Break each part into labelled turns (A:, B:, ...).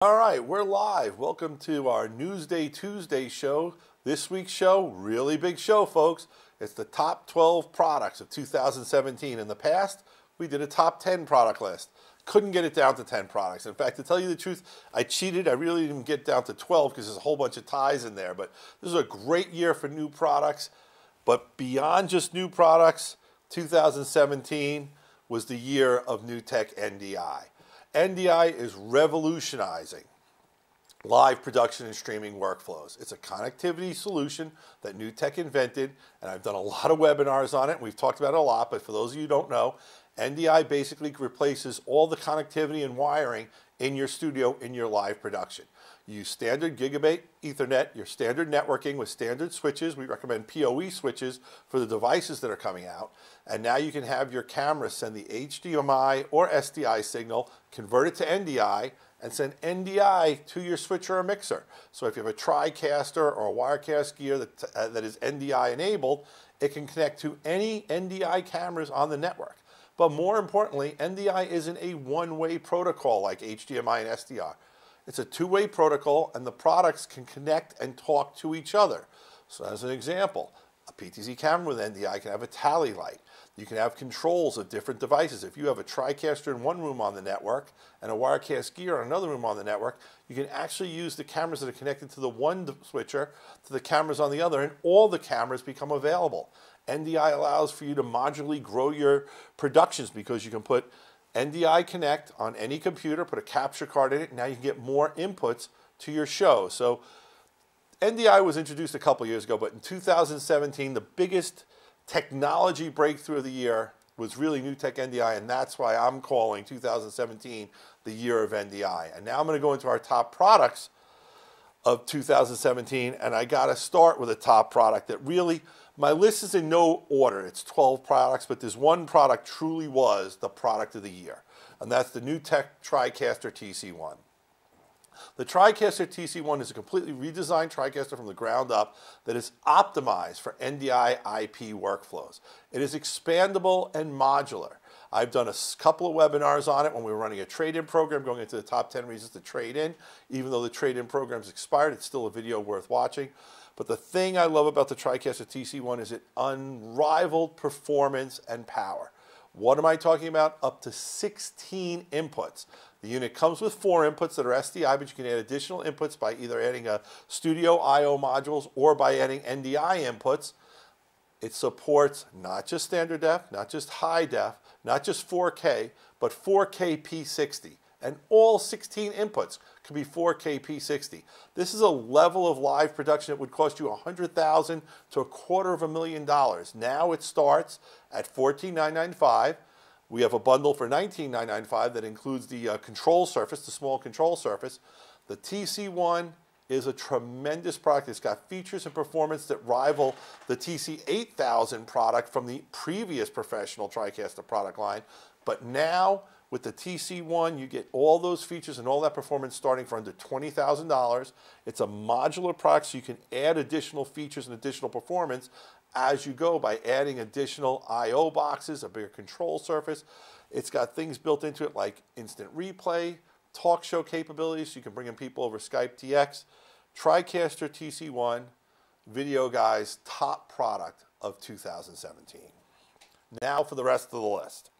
A: All right, we're live. Welcome to our Newsday Tuesday show. This week's show, really big show, folks. It's the top 12 products of 2017. In the past, we did a top 10 product list. Couldn't get it down to 10 products. In fact, to tell you the truth, I cheated. I really didn't get down to 12 because there's a whole bunch of ties in there. But this is a great year for new products. But beyond just new products, 2017 was the year of NewTek NDI. NDI is revolutionizing live production and streaming workflows. It's a connectivity solution that NewTek invented, and I've done a lot of webinars on it, and we've talked about it a lot, but for those of you who don't know, NDI basically replaces all the connectivity and wiring in your studio in your live production. You use standard gigabit Ethernet, your standard networking with standard switches. We recommend PoE switches for the devices that are coming out. And now you can have your camera send the HDMI or SDI signal, convert it to NDI, and send NDI to your switcher or mixer. So if you have a TriCaster or a Wirecast gear that is NDI enabled, it can connect to any NDI cameras on the network. But more importantly, NDI isn't a one-way protocol like HDMI and SDR. It's a two-way protocol, and the products can connect and talk to each other. So as an example, a PTZ camera with NDI can have a tally light. You can have controls of different devices. If you have a TriCaster in one room on the network and a Wirecast gear in another room on the network, you can actually use the cameras that are connected to the one switcher to the cameras on the other, and all the cameras become available. NDI allows for you to modularly grow your productions because you can put NDI Connect on any computer, put a capture card in it, and now you can get more inputs to your show. So NDI was introduced a couple years ago, but in 2017, the biggest technology breakthrough of the year was really NewTek NDI, and that's why I'm calling 2017 the year of NDI. And now I'm going to go into our top products of 2017, and I got to start with a top product that really, my list is in no order. It's 12 products, but this one product truly was the product of the year, and that's the NewTek TriCaster TC1. The TriCaster TC1 is a completely redesigned TriCaster from the ground up that is optimized for NDI IP workflows. It is expandable and modular. I've done a couple of webinars on it when we were running a trade-in program, going into the top 10 reasons to trade in. Even though the trade-in program's expired, it's still a video worth watching. But the thing I love about the TriCaster TC1 is its unrivaled performance and power. What am I talking about? Up to 16 inputs. The unit comes with 4 inputs that are SDI, but you can add additional inputs by either adding a Studio I/O modules or by adding NDI inputs. It supports not just standard def, not just high def, not just 4K, but 4K P60. And all 16 inputs can be 4K P60. This is a level of live production that would cost you $100,000 to $250,000. Now it starts at $14,995. We have a bundle for $19,995 that includes the control surface, the small control surface. The TC1 is a tremendous product. It's got features and performance that rival the TC8000 product from the previous professional TriCaster product line. But now, with the TC1, you get all those features and all that performance starting for under $20,000. It's a modular product, so you can add additional features and additional performance as you go by adding additional I/O boxes, a bigger control surface. It's got things built into it like instant replay, talk show capabilities, so you can bring in people over Skype TX. TriCaster TC1, Videoguys top product of 2017. Now for the rest of the list.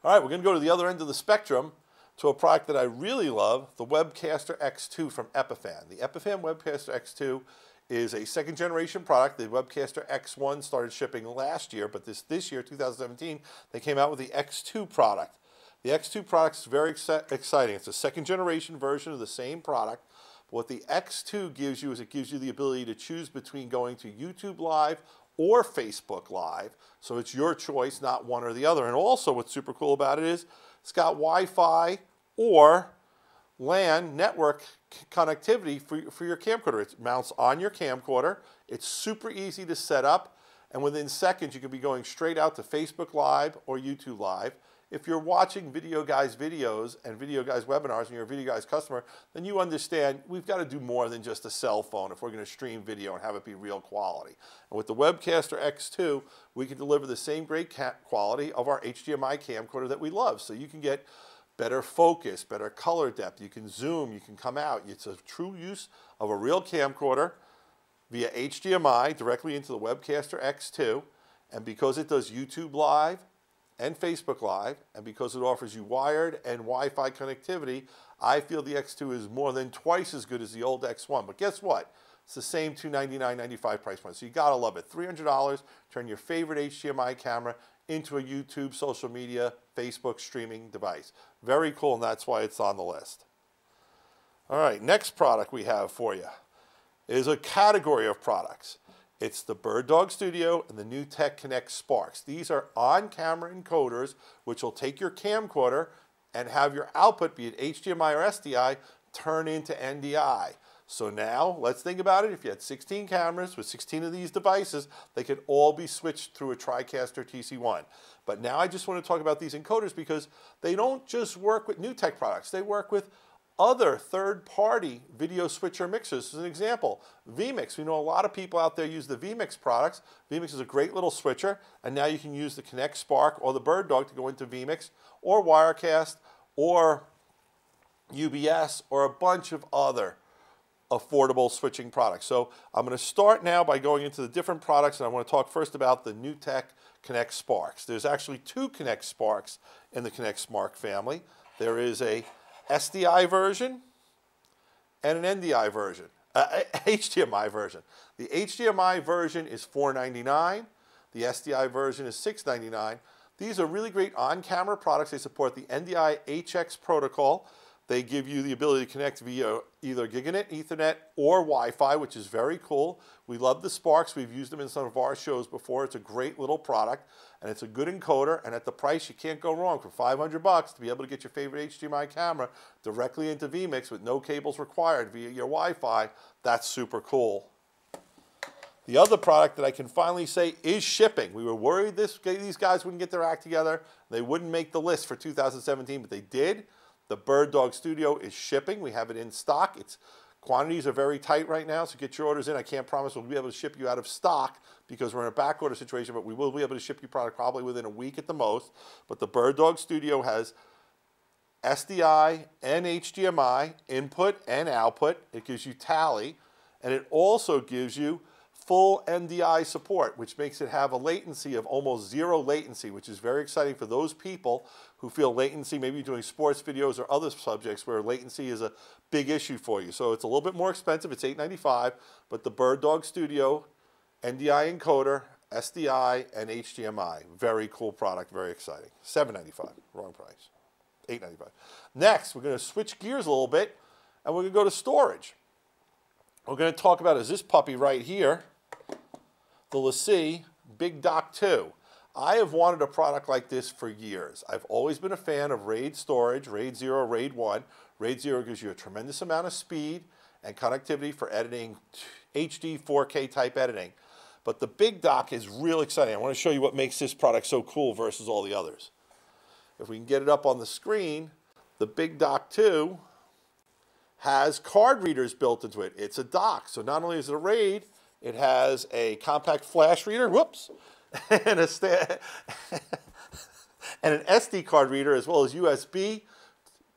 A: All right, we're going to go to the other end of the spectrum to a product that I really love, the Webcaster X2 from Epiphan. The Epiphan Webcaster X2 is a second generation product. The Webcaster X1 started shipping last year, but this year, 2017, they came out with the X2 product. The X2 product is very exciting. It's a second generation version of the same product. But what the X2 gives you is it gives you the ability to choose between going to YouTube Live or Facebook Live. So it's your choice, not one or the other. And also what's super cool about it is it's got Wi-Fi or LAN network connectivity for your camcorder. It mounts on your camcorder. It's super easy to set up, and within seconds you can be going straight out to Facebook Live or YouTube Live. If you're watching Videoguys videos and Videoguys webinars and you're a Videoguys customer, then you understand we've got to do more than just a cell phone if we're going to stream video and have it be real quality. And with the Webcaster X2, we can deliver the same great quality of our HDMI camcorder that we love. So you can get better focus, better color depth. You can zoom, you can come out. It's a true use of a real camcorder via HDMI directly into the Webcaster X2. And because it does YouTube Live and Facebook Live, and because it offers you wired and Wi-Fi connectivity, I feel the X2 is more than twice as good as the old X1. But guess what? It's the same $299.95 price point. So you gotta love it. $300, turn your favorite HDMI camera into a YouTube, social media, Facebook streaming device. Very cool, and that's why it's on the list. All right, next product we have for you is a category of products. It's the Bird Dog Studio and the NewTek Connect Sparks. These are on-camera encoders which will take your camcorder and have your output, be it HDMI or SDI, turn into NDI. So now, let's think about it. If you had 16 cameras with 16 of these devices, they could all be switched through a TriCaster TC1. But now I just want to talk about these encoders because they don't just work with NewTek products. They work with other third-party video switcher mixers. As an example, vMix. We know a lot of people out there use the vMix products. vMix is a great little switcher, and now you can use the Connect Spark or the Bird Dog to go into vMix or Wirecast or UBS or a bunch of other affordable switching products. So I'm going to start now by going into the different products, and I want to talk first about the NewTek Connect Sparks. There's actually two Connect Sparks in the Connect Spark family. There is a SDI version and an NDI version, HDMI version. The HDMI version is $499. The SDI version is $699. These are really great on-camera products. They support the NDI HX protocol. They give you the ability to connect via either Gigabit, Ethernet, or Wi-Fi, which is very cool. We love the Sparks. We've used them in some of our shows before. It's a great little product, and it's a good encoder, and at the price, you can't go wrong. For $500 to be able to get your favorite HDMI camera directly into vMix with no cables required via your Wi-Fi, that's super cool. The other product that I can finally say is shipping. We were worried these guys wouldn't get their act together. They wouldn't make the list for 2017, but they did. The Bird Dog Studio is shipping. We have it in stock. Its quantities are very tight right now, so get your orders in. I can't promise we'll be able to ship you out of stock because we're in a back order situation, but we will be able to ship you product probably within a week at the most. But the Bird Dog Studio has SDI and HDMI input and output. It gives you tally, and it also gives you full NDI support, which makes it have a latency of almost zero latency, which is very exciting for those people who feel latency, maybe doing sports videos or other subjects where latency is a big issue for you. So it's a little bit more expensive. It's $895, but the Bird Dog Studio, NDI encoder, SDI, and HDMI. Very cool product, very exciting. $795, wrong price, $895. Next, we're going to switch gears a little bit, and we're going to go to storage. We're going to talk about is this puppy right here, the LaCie Big Dock 2. I have wanted a product like this for years. I've always been a fan of RAID storage, RAID 0, RAID 1. RAID 0 gives you a tremendous amount of speed and connectivity for editing HD 4K type editing. But the Big Dock is real exciting. I want to show you what makes this product so cool versus all the others. If we can get it up on the screen, the Big Dock 2 has card readers built into it. It's a dock, so not only is it a RAID, it has a compact flash reader, whoops, and an SD card reader as well as USB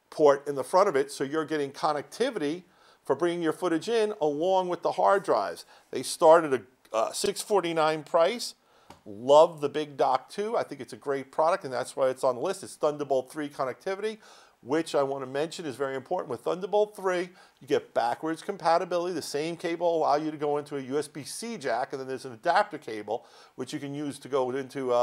A: port in the front of it, so you're getting connectivity for bringing your footage in along with the hard drives. They start at a $649 price. Love the Big Dock 2. I think it's a great product, and that's why it's on the list. It's Thunderbolt 3 connectivity, which I want to mention is very important. With Thunderbolt 3, you get backwards compatibility. The same cable will allow you to go into a USB-C jack, and then there's an adapter cable, which you can use to go into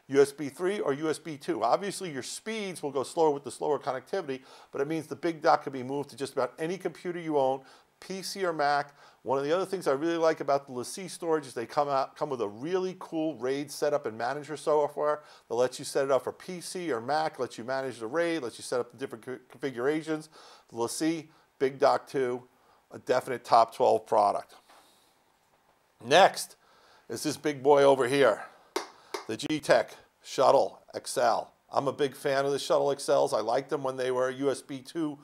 A: USB 3 or USB 2. Obviously, your speeds will go slower with the slower connectivity, but it means the Big Dock can be moved to just about any computer you own, PC or Mac. One of the other things I really like about the LaCie storage is they come with a really cool RAID setup and manager software that lets you set it up for PC or Mac, lets you manage the RAID, lets you set up the different configurations. The LaCie Big Dock 2, a definite top 12 product. Next is this big boy over here, the Gtech Shuttle XL. I'm a big fan of the Shuttle XLs. I liked them when they were USB 2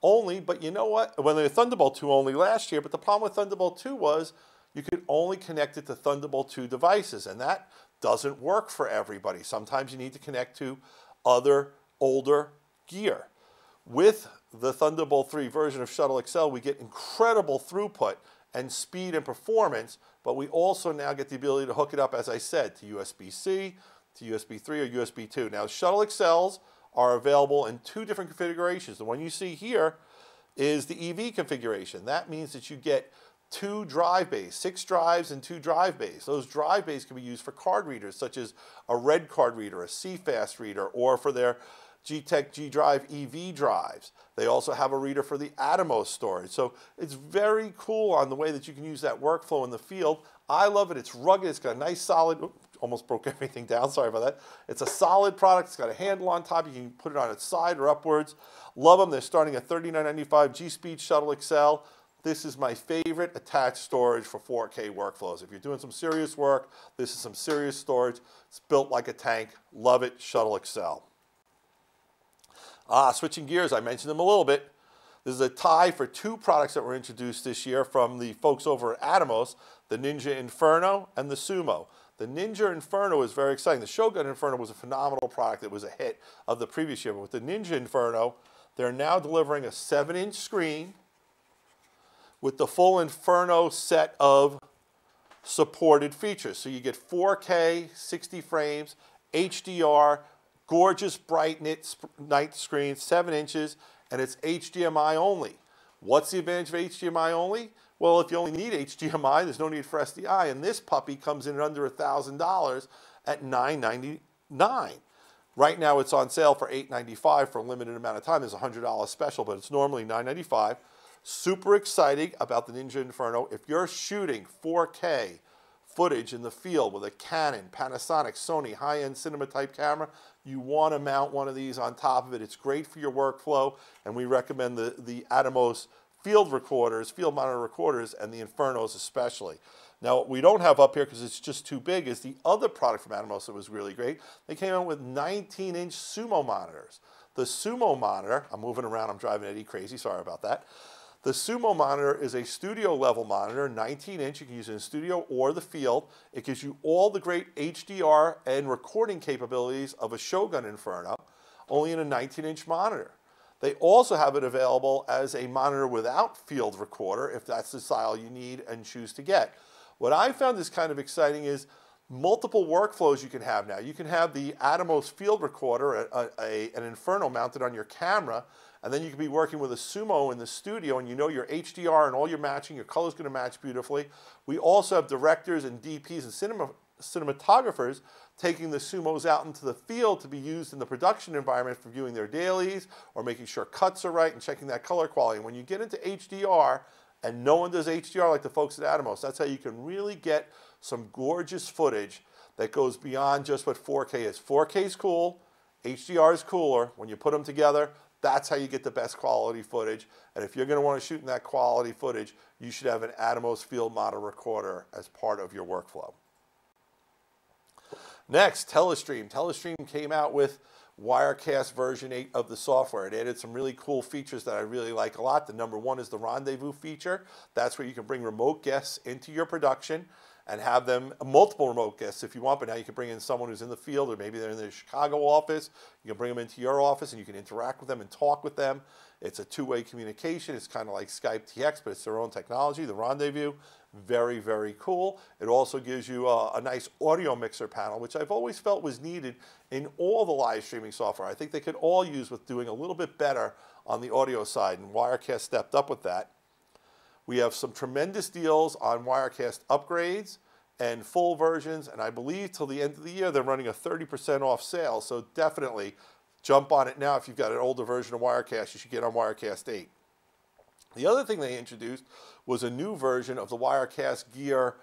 A: only, but you know what? When they were Thunderbolt 2 only last year, but the problem with Thunderbolt 2 was you could only connect it to Thunderbolt 2 devices, and that doesn't work for everybody. Sometimes you need to connect to other older gear. With the Thunderbolt 3 version of Shuttle XL, we get incredible throughput and speed and performance, but we also now get the ability to hook it up, as I said, to USB-C, to USB 3, or USB 2. Now, Shuttle XLs are available in 2 different configurations. The one you see here is the EV configuration. That means that you get 2 drive bays, 6 drives and 2 drive bays. Those drive bays can be used for card readers, such as a red card reader, a CFast reader, or for their Gtech G-Drive EV drives. They also have a reader for the Atomos storage. So it's very cool on the way that you can use that workflow in the field. I love it. It's rugged. It's got a nice solid, almost broke everything down, sorry about that. It's a solid product. It's got a handle on top. You can put it on its side or upwards. Love them. They're starting at $39.95. G-Speed Shuttle XL. This is my favorite attached storage for 4K workflows. If you're doing some serious work, this is some serious storage. It's built like a tank. Love it. Shuttle XL. Switching gears, I mentioned them a little bit. This is a tie for 2 products that were introduced this year from the folks over at Atomos, the Ninja Inferno and the Sumo. The Ninja Inferno is very exciting. The Shogun Inferno was a phenomenal product. It was a hit of the previous year. But with the Ninja Inferno, they're now delivering a 7-inch screen with the full Inferno set of supported features. So you get 4K, 60 frames, HDR, gorgeous bright night screen, 7 inches, and it's HDMI only. What's the advantage of HDMI only? Well, if you only need HDMI, there's no need for SDI, and this puppy comes in at under $1,000 at $999. Right now it's on sale for $895 for a limited amount of time. There's a $100 special, but it's normally $995. Super exciting about the Ninja Inferno. If you're shooting 4K footage in the field with a Canon, Panasonic, Sony, high-end cinema type camera, you want to mount one of these on top of it. It's great for your workflow, and we recommend the Atomos field recorders, field monitor recorders, and the Infernos especially. Now, what we don't have up here because it's just too big is the other product from Atomos that was really great. They came out with 19-inch Sumo monitors. The Sumo monitor, I'm moving around, I'm driving Eddie crazy, sorry about that. The Sumo monitor is a studio level monitor, 19-inch. You can use it in studio or the field. It gives you all the great HDR and recording capabilities of a Shogun Inferno, only in a 19-inch monitor. They also have it available as a monitor without field recorder, if that's the style you need and choose to get. What I found is kind of exciting is multiple workflows you can have now. You can have the Atomos field recorder, an Inferno mounted on your camera, and then you can be working with a Sumo in the studio, and you know your HDR and all your matching, your color's going to match beautifully. We also have directors and DPs and cinematographers taking the Sumos out into the field to be used in the production environment for viewing their dailies or making sure cuts are right and checking that color quality. And when you get into HDR, and no one does HDR like the folks at Atomos, that's how you can really get some gorgeous footage that goes beyond just what 4K is. 4K is cool, HDR is cooler. When you put them together, that's how you get the best quality footage. And if you're going to want to shoot in that quality footage, you should have an Atomos field monitor recorder as part of your workflow. Next, Telestream. Telestream came out with Wirecast version 8 of the software. It added some really cool features that I really like a lot. The number one is the rendezvous feature. That's where you can bring remote guests into your production and have them, multiple remote guests if you want, but now you can bring in someone who's in the field, or maybe they're in the Chicago office. You can bring them into your office and you can interact with them and talk with them. It's a two-way communication. It's kind of like Skype TX, but it's their own technology. The rendezvous, very, very cool. It also gives you a nice audio mixer panel, which I've always felt was needed in all the live streaming software. I think they could all use with doing a little bit better on the audio side, and Wirecast stepped up with that. We have some tremendous deals on Wirecast upgrades and full versions, and I believe till the end of the year they're running a 30% off sale, so definitely jump on it now. If you've got an older version of Wirecast, you should get on Wirecast 8. The other thing they introduced was a new version of the Wirecast Gear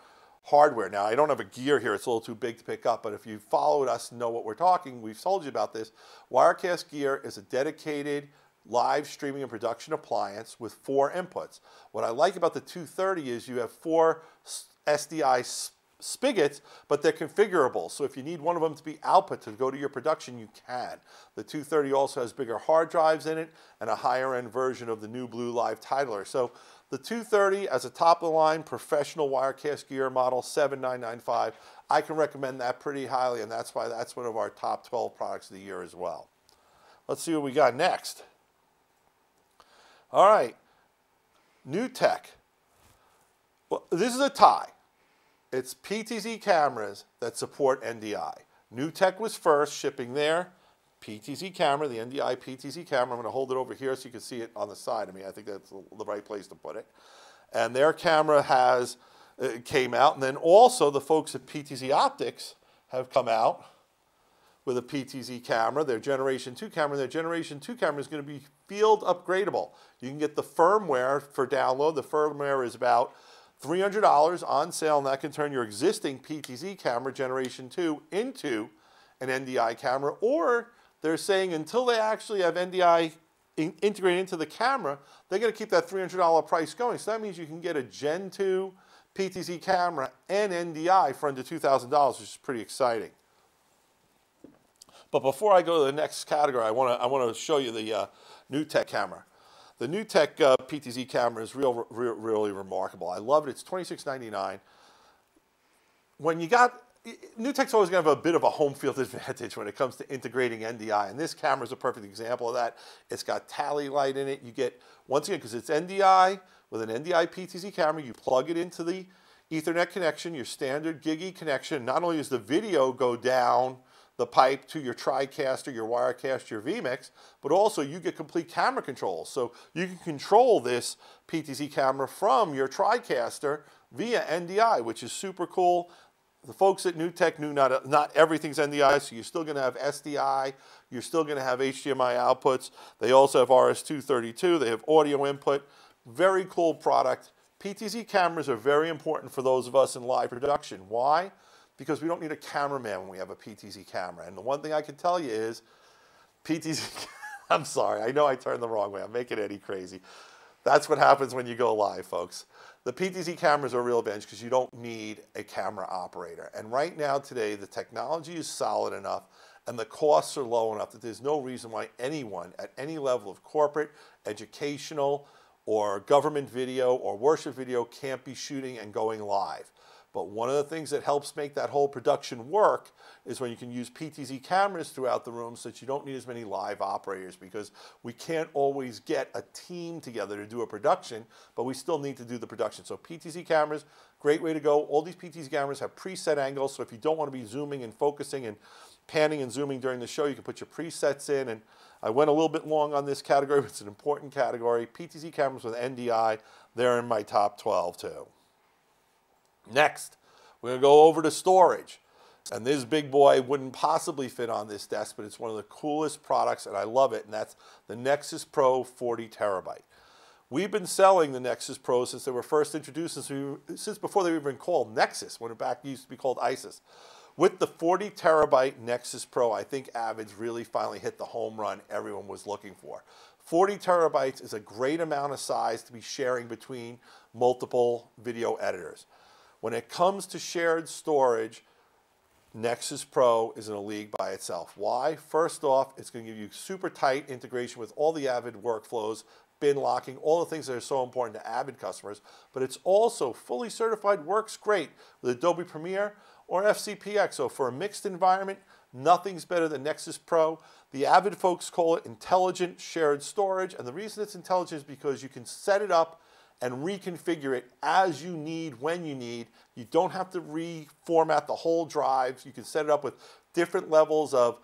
A: hardware. Now, I don't have a Gear here. It's a little too big to pick up, but if you followed us and know what we're talking, we've told you about this. Wirecast Gear is a dedicated live streaming and production appliance with 4 inputs. What I like about the 230 is you have 4 SDI spigots, but they're configurable. So if you need one of them to be output to go to your production, you can. The 230 also has bigger hard drives in it and a higher end version of the new Blue Live titler. So the 230 as a top of the line professional Wirecast Gear model, $7,995. I can recommend that pretty highly, and that's why that's one of our top 12 products of the year as well. Let's see what we got next. All right, NewTek. Well, this is a tie. It's PTZ cameras that support NDI. NewTek was first, shipping their PTZ camera, the NDI PTZ camera. I'm going to hold it over here so you can see it on the side of me. I think that's the right place to put it. And their camera came out. And then also the folks at PTZ Optics have come out with a PTZ camera, their Generation 2 camera. Their Generation 2 camera is going to be field upgradable. You can get the firmware for download. The firmware is about $300 on sale, and that can turn your existing PTZ camera, Generation 2, into an NDI camera. Or they're saying until they actually have NDI integrated into the camera, they're going to keep that $300 price going. So that means you can get a Gen 2 PTZ camera and NDI for under $2,000, which is pretty exciting. But before I go to the next category, I want to show you the NewTek camera. The NewTek PTZ camera is really remarkable. I love it. It's $26.99. When you got NewTek's always going to have a bit of a home field advantage when it comes to integrating NDI, and this camera is a perfect example of that. It's got tally light in it. You get, once again, because it's NDI, with an NDI PTZ camera, you plug it into the Ethernet connection, your standard GigE connection. Not only does the video go down the pipe to your TriCaster, your Wirecast, your vMix, but also you get complete camera control. So you can control this PTZ camera from your TriCaster via NDI, which is super cool. The folks at NewTek knew not everything's NDI, so you're still going to have SDI, you're still going to have HDMI outputs. They also have RS-232, they have audio input. Very cool product. PTZ cameras are very important for those of us in live production. Why? Because we don't need a cameraman when we have a PTZ camera. And the one thing I can tell you is, PTZ, I'm sorry, I know I turned the wrong way. I'm making Eddie crazy. That's what happens when you go live, folks. The PTZ cameras are a real advantage because you don't need a camera operator. And right now, today, the technology is solid enough and the costs are low enough that there's no reason why anyone at any level of corporate, educational, or government video or worship video can't be shooting and going live. But one of the things that helps make that whole production work is when you can use PTZ cameras throughout the room so that you don't need as many live operators, because we can't always get a team together to do a production, but we still need to do the production. So PTZ cameras, great way to go. All these PTZ cameras have preset angles, so if you don't want to be zooming and focusing and panning and zooming during the show, you can put your presets in. And I went a little bit long on this category, but it's an important category. PTZ cameras with NDI, they're in my top 12 too. Next, we're going to go over to storage. And this big boy wouldn't possibly fit on this desk, but it's one of the coolest products, and I love it, and that's the Nexus Pro 40 terabyte. We've been selling the Nexus Pro since they were first introduced, since before they were even called Nexus, when it back used to be called ISIS. With the 40 terabyte Nexus Pro, I think Avid's really finally hit the home run everyone was looking for. 40 terabytes is a great amount of size to be sharing between multiple video editors. When it comes to shared storage, Nexus Pro is in a league by itself. Why? First off, it's going to give you super tight integration with all the Avid workflows, bin locking, all the things that are so important to Avid customers, but it's also fully certified, works great with Adobe Premiere or FCPX. So for a mixed environment, nothing's better than Nexus Pro. The Avid folks call it intelligent shared storage, and the reason it's intelligent is because you can set it up and reconfigure it as you need, when you need. You don't have to reformat the whole drive. You can set it up with different levels of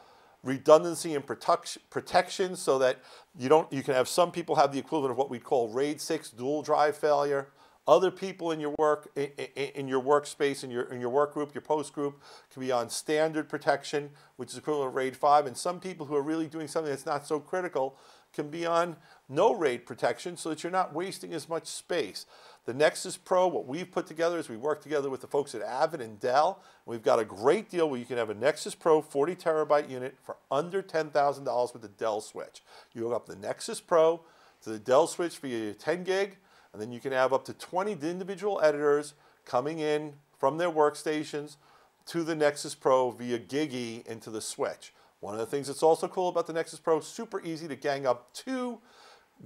A: redundancy and protection so that you can have some people have the equivalent of what we call RAID 6 dual drive failure. Other people in your workspace, in your work group, your post group, can be on standard protection, which is equivalent of RAID 5. And some people who are really doing something that's not so critical can be on no RAID protection so that you're not wasting as much space. The Nexus Pro, what we've put together is we work together with the folks at Avid and Dell. We've got a great deal where you can have a Nexus Pro 40 terabyte unit for under $10,000 with the Dell switch. You hook up the Nexus Pro to the Dell switch via your 10 gig, and then you can have up to 20 individual editors coming in from their workstations to the Nexus Pro via GigE into the switch. One of the things that's also cool about the Nexus Pro, super easy to gang up 2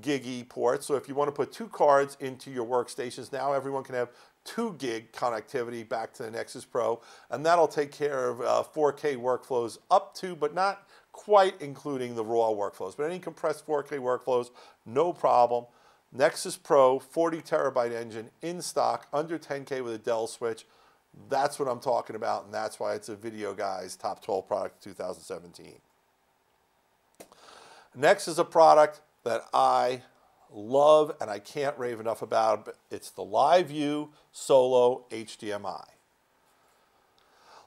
A: GigE ports. So if you want to put 2 cards into your workstations, now everyone can have 2 gig connectivity back to the Nexus Pro, and that'll take care of 4K workflows up to, but not quite including the raw workflows. But any compressed 4K workflows, no problem. Nexus Pro, 40 terabyte engine, in stock, under 10K with a Dell switch. That's what I'm talking about, and that's why it's a Videoguys Top 12 product 2017. Next is a product that I love and I can't rave enough about. But it's the LiveView Solo HDMI.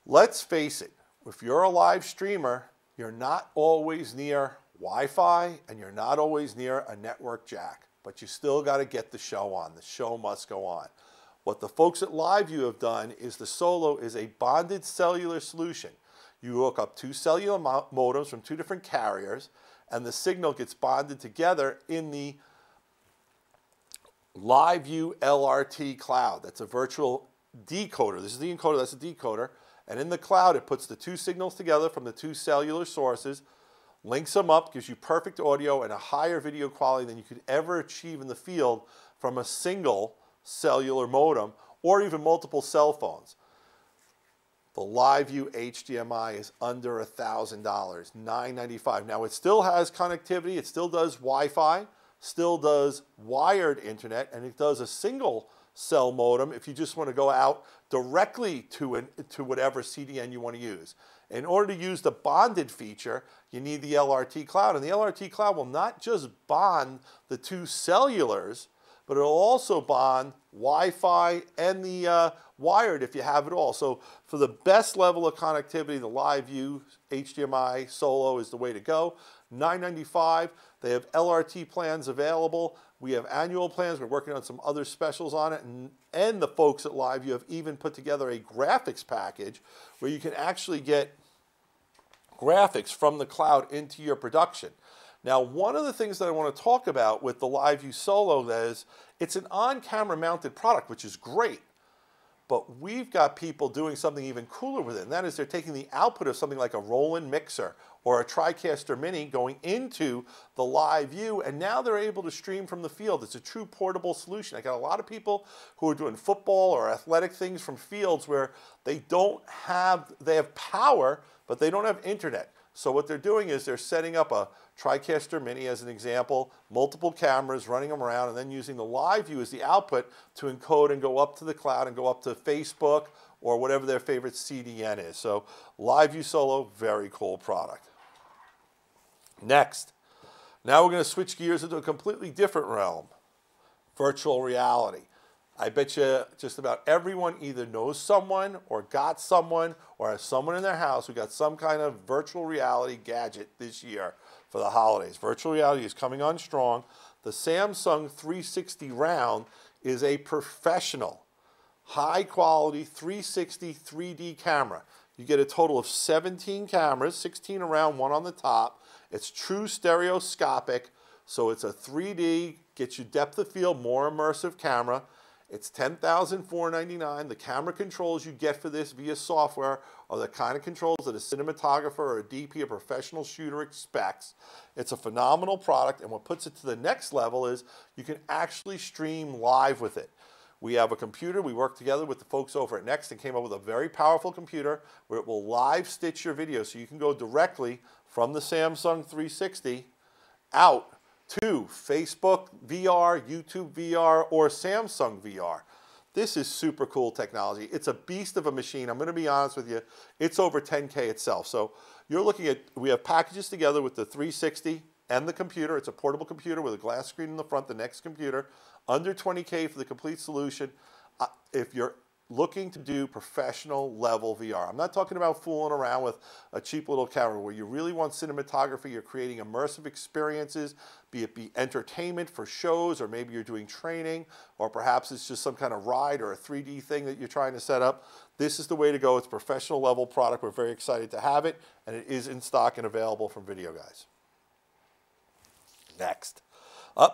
A: Let's face it, if you're a live streamer, you're not always near Wi-Fi and you're not always near a network jack, but you still got to get the show on. The show must go on. What the folks at LiveView have done is the Solo is a bonded cellular solution. You hook up two cellular modems from two different carriers, and the signal gets bonded together in the LiveView LRT cloud. That's a virtual decoder. This is the encoder, that's a decoder. And in the cloud, it puts the two signals together from the two cellular sources, links them up, gives you perfect audio and a higher video quality than you could ever achieve in the field from a single cellular modem or even multiple cell phones. The LiveView HDMI is under $1,000, $995. Now, it still has connectivity. It still does Wi-Fi, still does wired internet, and it does a single cell modem if you just want to go out directly to whatever CDN you want to use. In order to use the bonded feature, you need the LRT cloud, and the LRT cloud will not just bond the two cellulars, but it'll also bond Wi-Fi and the wired if you have it all. So for the best level of connectivity, the LiveView HDMI Solo is the way to go. $995. They have LRT plans available. We have annual plans. We're working on some other specials on it. And the folks at LiveView have even put together a graphics package where you can actually get graphics from the cloud into your production. Now, one of the things that I want to talk about with the LiveView Solo is it's an on-camera mounted product, which is great. But we've got people doing something even cooler with it, and that is they're taking the output of something like a Roland mixer or a TriCaster Mini going into the LiveView, and now they're able to stream from the field. It's a true portable solution. I got a lot of people who are doing football or athletic things from fields where they have power, but they don't have internet. So what they're doing is they're setting up a TriCaster Mini as an example, multiple cameras, running them around, and then using the LiveView as the output to encode and go up to the cloud and go up to Facebook or whatever their favorite CDN is. So LiveView Solo, very cool product. Next, now we're going to switch gears into a completely different realm, virtual reality. I bet you just about everyone either knows someone or got someone or has someone in their house who got some kind of virtual reality gadget this year for the holidays. Virtual reality is coming on strong. The Samsung 360 Round is a professional, high-quality 360 3D camera. You get a total of 17 cameras, 16 around, one on the top. It's true stereoscopic, so it's a 3D, gets you depth of field, more immersive camera. It's $10,499. The camera controls you get for this via software are the kind of controls that a cinematographer or a DP, a professional shooter, expects. It's a phenomenal product, and what puts it to the next level is you can actually stream live with it. We have a computer. We worked together with the folks over at Next and came up with a very powerful computer where it will live stitch your video, so you can go directly from the Samsung 360 out to Facebook VR, YouTube VR, or Samsung VR. This is super cool technology. It's a beast of a machine. I'm going to be honest with you. It's over 10K itself. So you're looking at, we have packages together with the 360 and the computer. It's a portable computer with a glass screen in the front, the Next computer. Under 20K for the complete solution. If you're looking to do professional level VR. I'm not talking about fooling around with a cheap little camera. Where you really want cinematography, you're creating immersive experiences, be it entertainment for shows, or maybe you're doing training, or perhaps it's just some kind of ride or a 3D thing that you're trying to set up. This is the way to go. It's a professional level product. We're very excited to have it, and it is in stock and available from Videoguys. Next.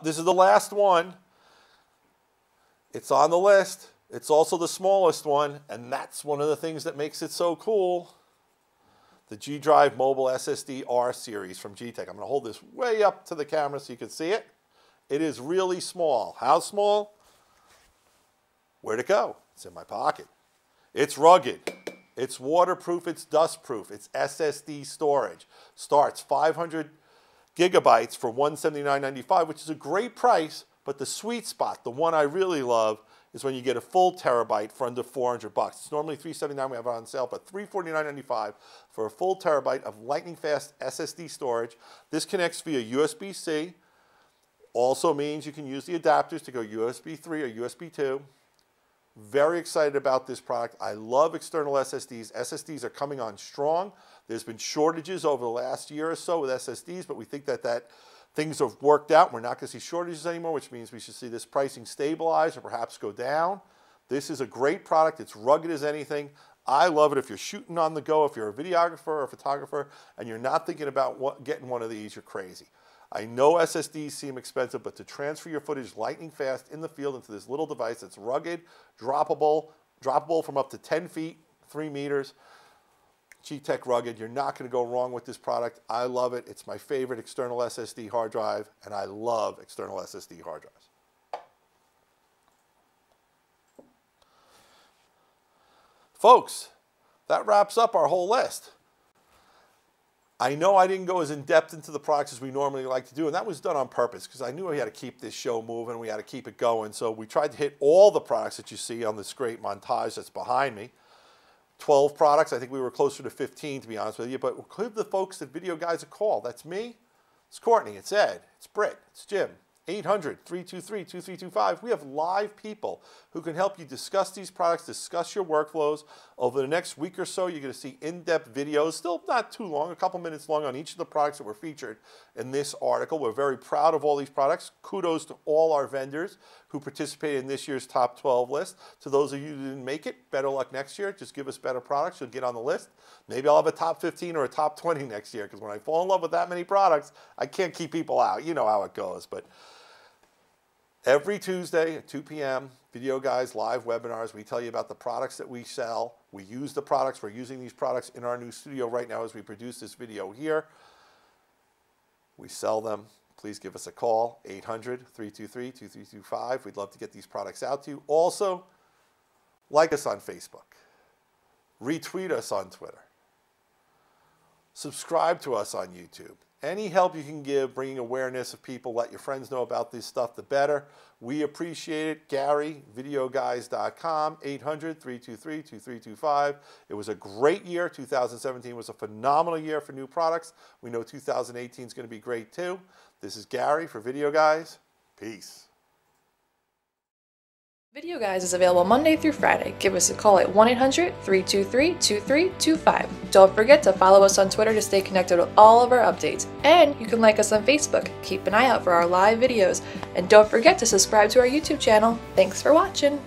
A: This is the last one. It's on the list. It's also the smallest one, and that's one of the things that makes it so cool. The G-Drive Mobile SSD R series from Gtech. I'm going to hold this way up to the camera so you can see it. It is really small. How small? Where'd it go? It's in my pocket. It's rugged. It's waterproof. It's dustproof. It's SSD storage. Starts 500 gigabytes for $179.95, which is a great price. But the sweet spot, the one I really love, is when you get a full terabyte for under $400. It's normally $379, we have it on sale, but $349.95 for a full terabyte of lightning fast SSD storage. This connects via USB-C. Also means you can use the adapters to go USB 3 or USB 2. Very excited about this product. I love external SSDs. SSDs are coming on strong. There's been shortages over the last year or so with SSDs, but we think that things have worked out. We're not going to see shortages anymore, which means we should see this pricing stabilize or perhaps go down. This is a great product. It's rugged as anything. I love it if you're shooting on the go, if you're a videographer or a photographer, and you're not thinking about getting one of these, you're crazy. I know SSDs seem expensive, but to transfer your footage lightning fast in the field into this little device that's rugged, droppable from up to 10 feet, 3 meters, Gtech rugged, you're not going to go wrong with this product. I love it. It's my favorite external SSD hard drive, and I love external SSD hard drives. Folks, that wraps up our whole list. I know I didn't go as in-depth into the products as we normally like to do, and that was done on purpose because I knew we had to keep this show moving, we had to keep it going, so we tried to hit all the products that you see on this great montage that's behind me. 12 products, I think we were closer to 15 to be honest with you, but we'll give the folks at Video Guys a call. That's me, it's Courtney, it's Ed, it's Britt, it's Jim. 800-323-2325. We have live people who can help you discuss these products, discuss your workflows. Over the next week or so, you're going to see in-depth videos, still not too long, a couple minutes long on each of the products that were featured in this article. We're very proud of all these products. Kudos to all our vendors who participated in this year's top 12 list. To those of you who didn't make it, better luck next year. Just give us better products. You'll get on the list. Maybe I'll have a top 15 or a top 20 next year because when I fall in love with that many products, I can't keep people out. You know how it goes. But every Tuesday at 2 p.m., Video Guys live webinars. We tell you about the products that we sell. We use the products. We're using these products in our new studio right now as we produce this video here. We sell them. Please give us a call, 800-323-2325. We'd love to get these products out to you. Also, like us on Facebook. Retweet us on Twitter. Subscribe to us on YouTube. Any help you can give, bringing awareness of people, let your friends know about this stuff, the better. We appreciate it. Gary, Videoguys.com, 800-323-2325. It was a great year. 2017 was a phenomenal year for new products. We know 2018 is going to be great too. This is Gary for Video Guys. Peace.
B: Video Guys is available Monday through Friday. Give us a call at 1-800-323-2325. Don't forget to follow us on Twitter to stay connected with all of our updates. And you can like us on Facebook. Keep an eye out for our live videos. And don't forget to subscribe to our YouTube channel. Thanks for watching.